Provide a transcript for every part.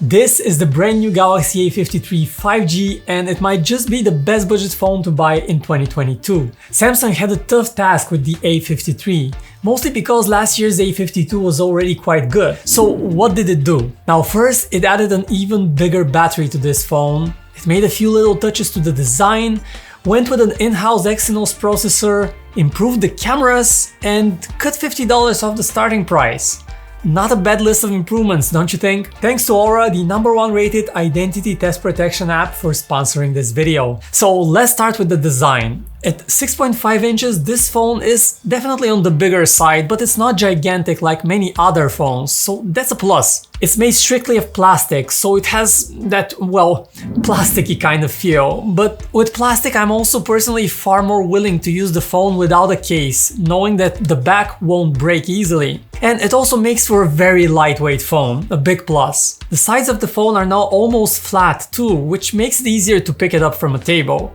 This is the brand new Galaxy A53 5G and it might just be the best budget phone to buy in 2022. Samsung had a tough task with the A53, mostly because last year's A52 was already quite good. So what did it do? Now first, it added an even bigger battery to this phone, it made a few little touches to the design, went with an in-house Exynos processor, improved the cameras, and cut $50 off the starting price. Not a bad list of improvements, don't you think? Thanks to Aura, the #1 rated identity theft protection app, for sponsoring this video. So let's start with the design. At 6.5 inches, this phone is definitely on the bigger side, but it's not gigantic like many other phones, so that's a plus. It's made strictly of plastic, so it has that, well, plasticky kind of feel. But with plastic, I'm also personally far more willing to use the phone without a case, knowing that the back won't break easily. And it also makes for a very lightweight phone, a big plus. The sides of the phone are now almost flat too, which makes it easier to pick it up from a table.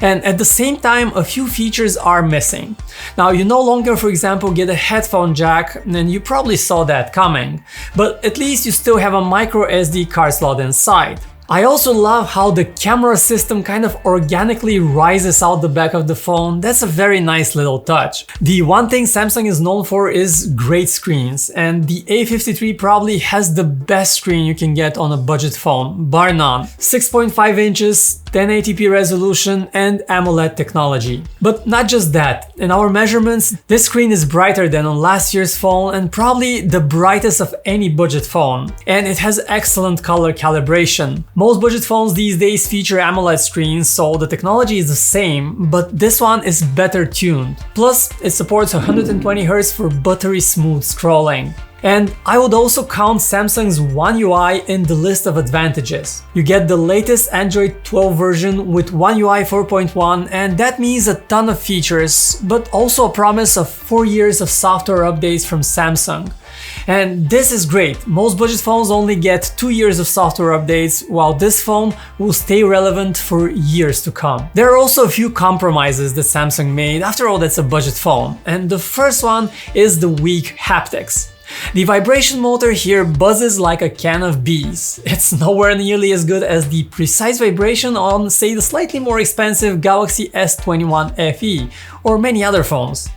And at the same time, a few features are missing. Now, you no longer, for example, get a headphone jack, and you probably saw that coming, but at least you still have a micro SD card slot inside. I also love how the camera system kind of organically rises out the back of the phone. That's a very nice little touch. The one thing Samsung is known for is great screens, and the A53 probably has the best screen you can get on a budget phone, bar none. 6.5 inches, 1080p resolution, and AMOLED technology. But not just that, in our measurements, this screen is brighter than on last year's phone and probably the brightest of any budget phone. And it has excellent color calibration. Most budget phones these days feature AMOLED screens, so the technology is the same, but this one is better tuned. Plus, it supports 120Hz for buttery smooth scrolling. And I would also count Samsung's One UI in the list of advantages. You get the latest Android 12 version with One UI 4.1, and that means a ton of features, but also a promise of 4 years of software updates from Samsung. And this is great. Most budget phones only get 2 years of software updates, while this phone will stay relevant for years to come. There are also a few compromises that Samsung made. After all, that's a budget phone. And the first one is the weak haptics. The vibration motor here buzzes like a can of bees. It's nowhere nearly as good as the precise vibration on, say, the slightly more expensive Galaxy S21 FE or many other phones.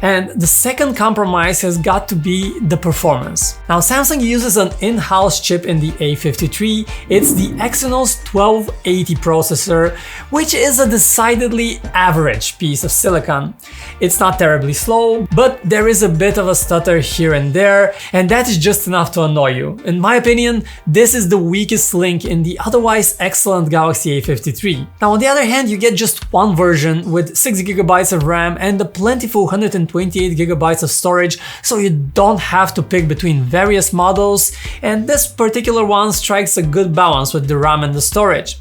And the second compromise has got to be the performance. Now, Samsung uses an in-house chip in the A53. It's the Exynos 1280 processor, which is a decidedly average piece of silicon. It's not terribly slow, but there is a bit of a stutter here and there, and that is just enough to annoy you. In my opinion, this is the weakest link in the otherwise excellent Galaxy A53. Now, on the other hand, you get just one version with 6GB of RAM and a plentiful 128GB of storage, so you don't have to pick between various models, and this particular one strikes a good balance with the RAM and the storage.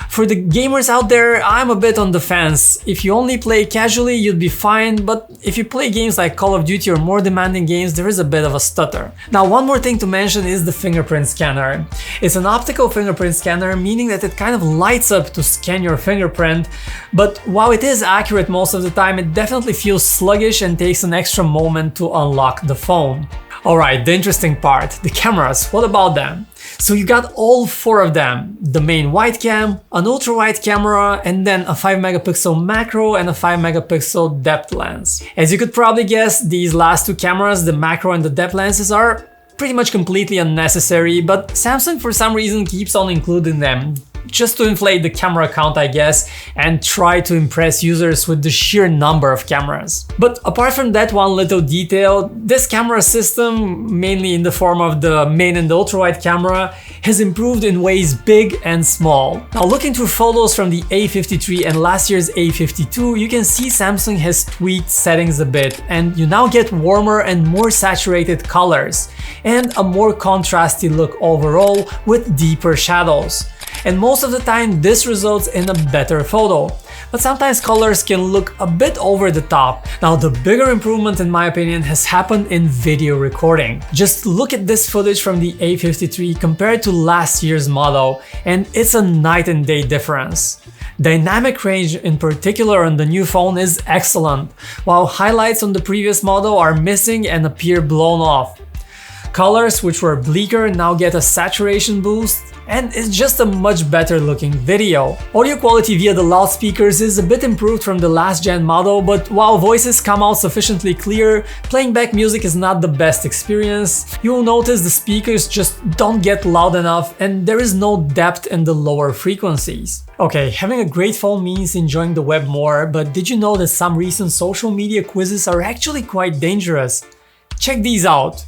For the gamers out there, I'm a bit on the fence. If you only play casually, you'd be fine, but if you play games like Call of Duty or more demanding games, there is a bit of a stutter. Now, one more thing to mention is the Fingerprint Scanner. It's an optical fingerprint scanner, meaning that it kind of lights up to scan your fingerprint, but while it is accurate most of the time, it definitely feels sluggish and takes an extra moment to unlock the phone. Alright, the interesting part, the cameras, what about them? So you got all 4 of them, the main wide cam, an ultra wide camera, and then a 5MP macro and a 5MP depth lens. As you could probably guess, these last 2 cameras, the macro and the depth lenses, are pretty much completely unnecessary, but Samsung for some reason keeps on including them, just to inflate the camera count, I guess, and try to impress users with the sheer number of cameras. But apart from that one little detail, this camera system, mainly in the form of the main and the ultra-wide camera, has improved in ways big and small. Now, looking through photos from the A53 and last year's A52, you can see Samsung has tweaked settings a bit, and you now get warmer and more saturated colors, and a more contrasty look overall with deeper shadows. And most of the time this results in a better photo. But sometimes colors can look a bit over the top. Now, the bigger improvement in my opinion has happened in video recording. Just look at this footage from the A53 compared to last year's model, and it's a night and day difference. Dynamic range in particular on the new phone is excellent, while highlights on the previous model are missing and appear blown off. Colors, which were bleaker, now get a saturation boost, and it's just a much better looking video. Audio quality via the loudspeakers is a bit improved from the last gen model, but while voices come out sufficiently clear, playing back music is not the best experience. You will notice the speakers just don't get loud enough and there is no depth in the lower frequencies. Okay, having a great phone means enjoying the web more, but did you know that some recent social media quizzes are actually quite dangerous? Check these out.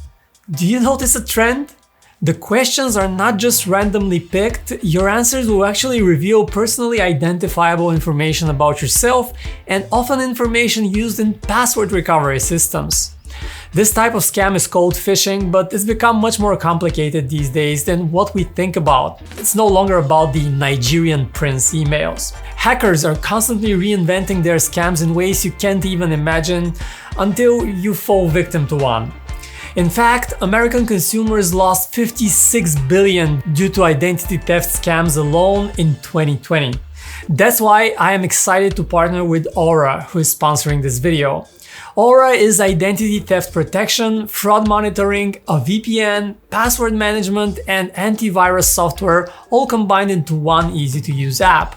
Do you notice a trend? The questions are not just randomly picked, your answers will actually reveal personally identifiable information about yourself and often information used in password recovery systems. This type of scam is called phishing, but it's become much more complicated these days than what we think about. It's no longer about the Nigerian prince emails. Hackers are constantly reinventing their scams in ways you can't even imagine until you fall victim to one. In fact, American consumers lost $56 billion due to identity theft scams alone in 2020. That's why I am excited to partner with Aura, who is sponsoring this video. Aura is identity theft protection, fraud monitoring, a VPN, password management, and antivirus software all combined into one easy-to-use app.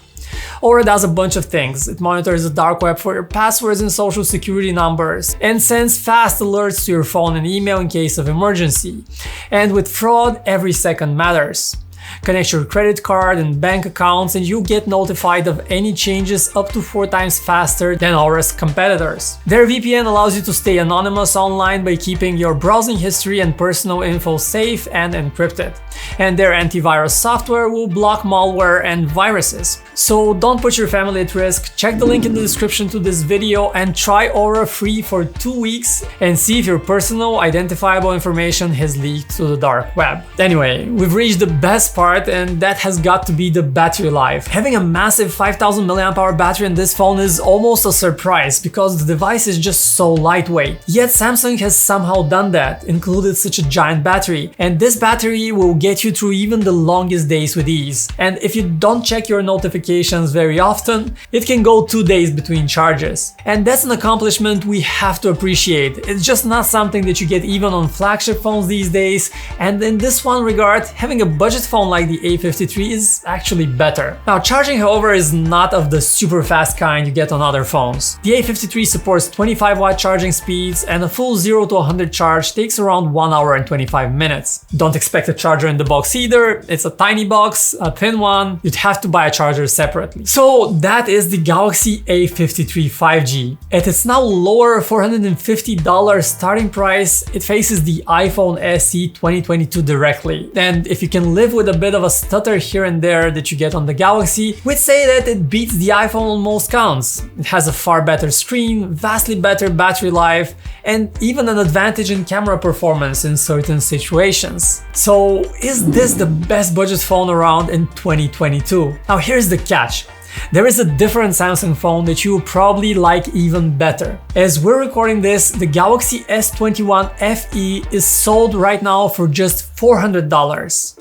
Aura does a bunch of things. It monitors the dark web for your passwords and social security numbers, and sends fast alerts to your phone and email in case of emergency. And with fraud, every second matters. Connect your credit card and bank accounts and you'll get notified of any changes up to 4 times faster than Aura's competitors. Their VPN allows you to stay anonymous online by keeping your browsing history and personal info safe and encrypted. And their antivirus software will block malware and viruses. So don't put your family at risk. Check the link in the description to this video and try Aura free for 2 weeks and see if your personal identifiable information has leaked to the dark web. Anyway, we've reached the best part, and that has got to be the battery life. Having a massive 5000 mAh battery in this phone is almost a surprise because the device is just so lightweight. Yet Samsung has somehow done that, included such a giant battery, and this battery will get you through even the longest days with ease. And if you don't check your notifications very often, it can go 2 days between charges. And that's an accomplishment we have to appreciate. It's just not something that you get even on flagship phones these days, and in this one regard, having a budget phone like the A53 is actually better. Now, charging, however, is not of the super fast kind you get on other phones. The A53 supports 25-watt charging speeds, and a full 0 to 100 charge takes around 1 hour and 25 minutes. Don't expect a charger in the box either. It's a tiny box, a thin one. You'd have to buy a charger separately. So that is the Galaxy A53 5G. At its now lower $450 starting price, it faces the iPhone SE 2022 directly. And if you can live with a bit of a stutter here and there that you get on the Galaxy, we'd say that it beats the iPhone on most counts. It has a far better screen, vastly better battery life, and even an advantage in camera performance in certain situations. So is this the best budget phone around in 2022? Now here's the catch. There is a different Samsung phone that you will probably like even better. As we're recording this, the Galaxy S21 FE is sold right now for just $400.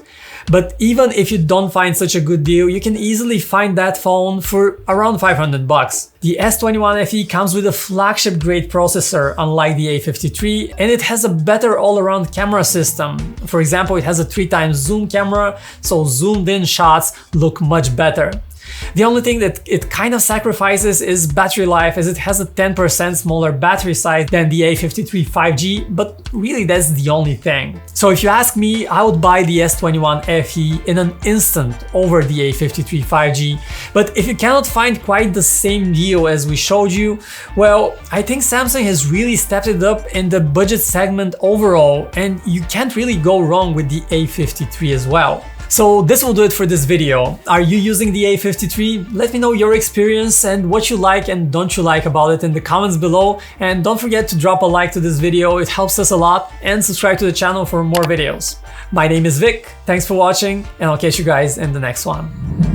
But even if you don't find such a good deal, you can easily find that phone for around 500 bucks. The S21 FE comes with a flagship grade processor, unlike the A53, and it has a better all-around camera system. For example, it has a 3x zoom camera, so zoomed in shots look much better. The only thing that it kind of sacrifices is battery life, as it has a 10% smaller battery size than the A53 5G, but really that's the only thing. So if you ask me, I would buy the S21 FE in an instant over the A53 5G, but if you cannot find quite the same deal as we showed you, well, I think Samsung has really stepped it up in the budget segment overall, and you can't really go wrong with the A53 as well. So this will do it for this video. Are you using the A53? Let me know your experience and what you like and don't you like about it in the comments below. And don't forget to drop a like to this video, it helps us a lot, and subscribe to the channel for more videos. My name is Vic, thanks for watching, and I'll catch you guys in the next one.